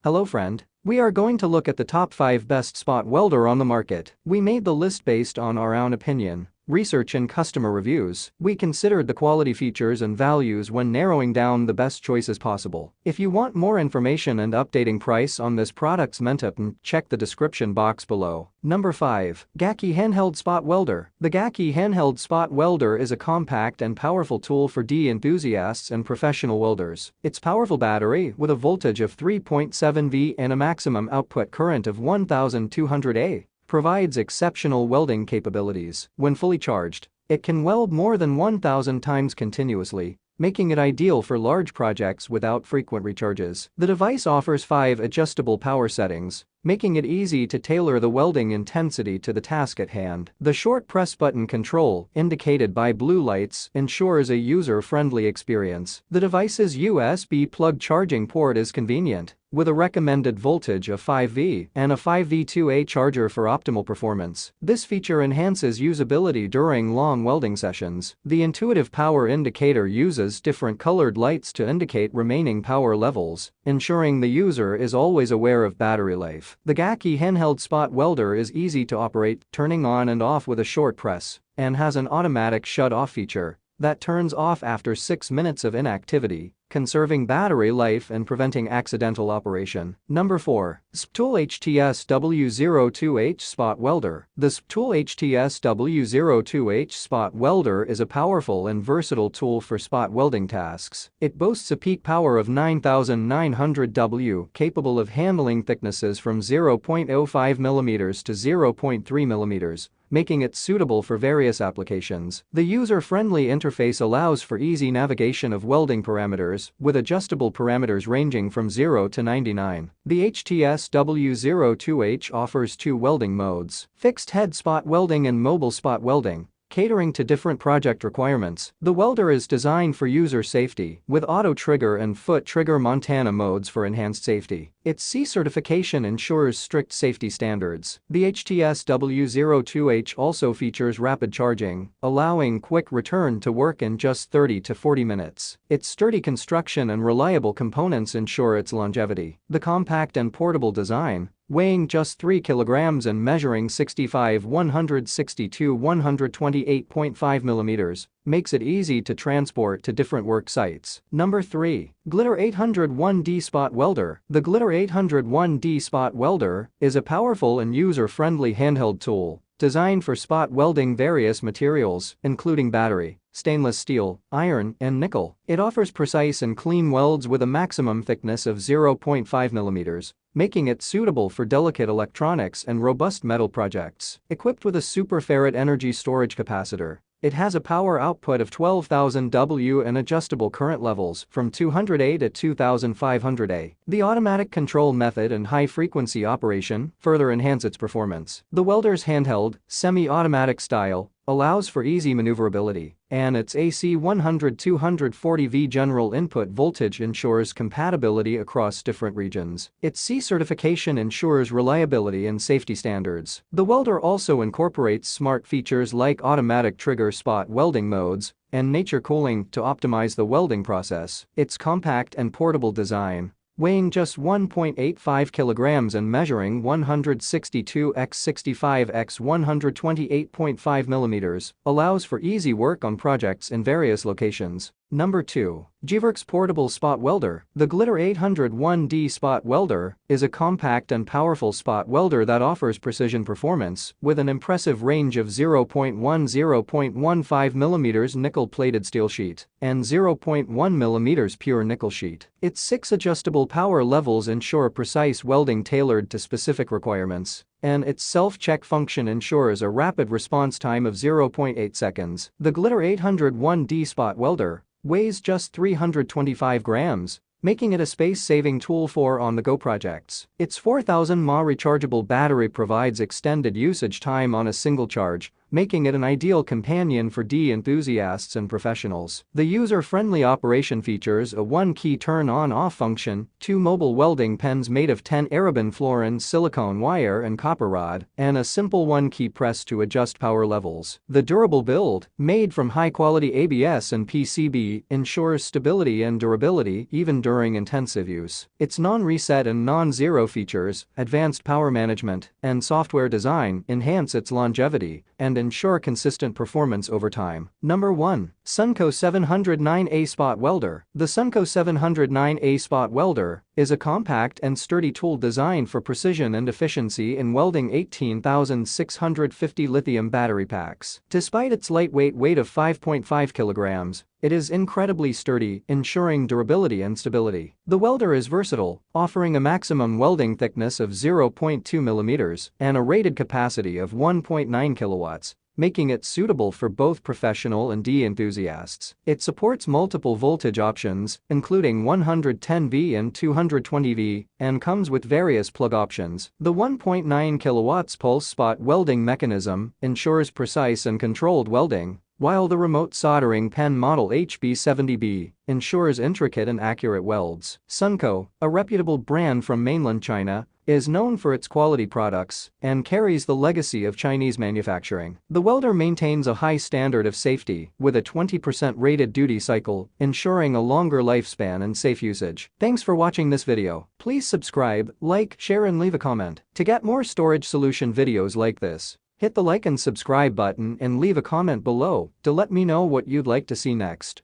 Hello friend. We are going to look at the top 5 best spot welder on the market. We made the list based on our own opinion, research and customer reviews. We considered the quality features and values when narrowing down the best choices possible. If you want more information and updating price on this product's mention, check the description box below. Number 5. Gaki Handheld Spot Welder. The Gaki Handheld Spot Welder is a compact and powerful tool for enthusiasts and professional welders. Its powerful battery, with a voltage of 3.7 V and a maximum output current of 1200 A, provides exceptional welding capabilities. When fully charged, it can weld more than 1,000 times continuously, making it ideal for large projects without frequent recharges. The device offers 5 adjustable power settings, making it easy to tailor the welding intensity to the task at hand. The short press button control, indicated by blue lights, ensures a user-friendly experience. The device's USB plug charging port is convenient, with a recommended voltage of 5V and a 5V2A charger for optimal performance. This feature enhances usability during long welding sessions. The intuitive power indicator uses different colored lights to indicate remaining power levels, ensuring the user is always aware of battery life. The Gaki Handheld Spot Welder is easy to operate, turning on and off with a short press, and has an automatic shut-off feature that turns off after 6 minutes of inactivity, conserving battery life and preventing accidental operation. Number 4. Sptool HTS W02H Spot Welder. The Sptool HTS W02H Spot Welder is a powerful and versatile tool for spot welding tasks. It boasts a peak power of 9,900 W, capable of handling thicknesses from 0.05 mm to 0.3 mm, making it suitable for various applications. The user-friendly interface allows for easy navigation of welding parameters, with adjustable parameters ranging from 0 to 99. The HTS W02H offers 2 welding modes: fixed head spot welding and mobile spot welding, catering to different project requirements. The welder is designed for user safety, with auto trigger and foot trigger Montana modes for enhanced safety. Its C certification ensures strict safety standards. The HTS W02H also features rapid charging, allowing quick return to work in just 30 to 40 minutes. Its sturdy construction and reliable components ensure its longevity. The compact and portable design, weighing just 3 kilograms and measuring 65-162-128.5 millimeters, makes it easy to transport to different work sites. Number 3. Glitter 801D Spot Welder. The Glitter 801D Spot Welder is a powerful and user-friendly handheld tool designed for spot welding various materials, including battery, stainless steel, iron, and nickel. It offers precise and clean welds with a maximum thickness of 0.5 mm, making it suitable for delicate electronics and robust metal projects. Equipped with a superfarad energy storage capacitor, it has a power output of 12,000 W and adjustable current levels from 200 A to 2,500 A. The automatic control method and high-frequency operation further enhance its performance. The welder's handheld, semi-automatic style allows for easy maneuverability, and its AC 100-240V general input voltage ensures compatibility across different regions. Its C certification ensures reliability and safety standards. The welder also incorporates smart features like automatic trigger spot welding modes and nature cooling to optimize the welding process. Its compact and portable design, weighing just 1.85 kilograms and measuring 162 x 65 x 128.5 millimeters, allows for easy work on projects in various locations. Number 2. Geworks Portable Spot Welder. The Glitter 801D Spot Welder is a compact and powerful spot welder that offers precision performance with an impressive range of 0.10.15 mm nickel-plated steel sheet and 0.1 mm pure nickel sheet. Its 6 adjustable power levels ensure precise welding tailored to specific requirements, and its self-check function ensures a rapid response time of 0.8 seconds. The Glitter 801D Spot Welder weighs just 325 grams, making it a space-saving tool for on-the-go projects. Its 4,000 mAh rechargeable battery provides extended usage time on a single charge, making it an ideal companion for enthusiasts and professionals. The user-friendly operation features a 1-key turn-on-off function, 2 mobile welding pens made of 10 Arabin fluorine silicone wire and copper rod, and a simple 1-key press to adjust power levels. The durable build, made from high-quality ABS and PCB, ensures stability and durability even during intensive use. Its non-reset and non-zero features, advanced power management, and software design enhance its longevity and ensure consistent performance over time. Number 1. Sunco 709A Spot Welder. The Sunco 709A Spot Welder is a compact and sturdy tool designed for precision and efficiency in welding 18,650 lithium battery packs. Despite its lightweight weight of 5.5 kilograms, it is incredibly sturdy, ensuring durability and stability. The welder is versatile, offering a maximum welding thickness of 0.2 millimeters and a rated capacity of 1.9 kilowatts, making it suitable for both professional and enthusiasts. It supports multiple voltage options, including 110V and 220V, and comes with various plug options. The 1.9 kilowatts pulse spot welding mechanism ensures precise and controlled welding, while the remote soldering pen model HB70B ensures intricate and accurate welds. Sunco, a reputable brand from mainland China, is known for its quality products and carries the legacy of Chinese manufacturing. The welder maintains a high standard of safety with a 20% rated duty cycle, ensuring a longer lifespan and safe usage. Thanks for watching this video. Please subscribe, like, share and leave a comment. To get more storage solution videos like this, hit the like and subscribe button and leave a comment below to let me know what you'd like to see next.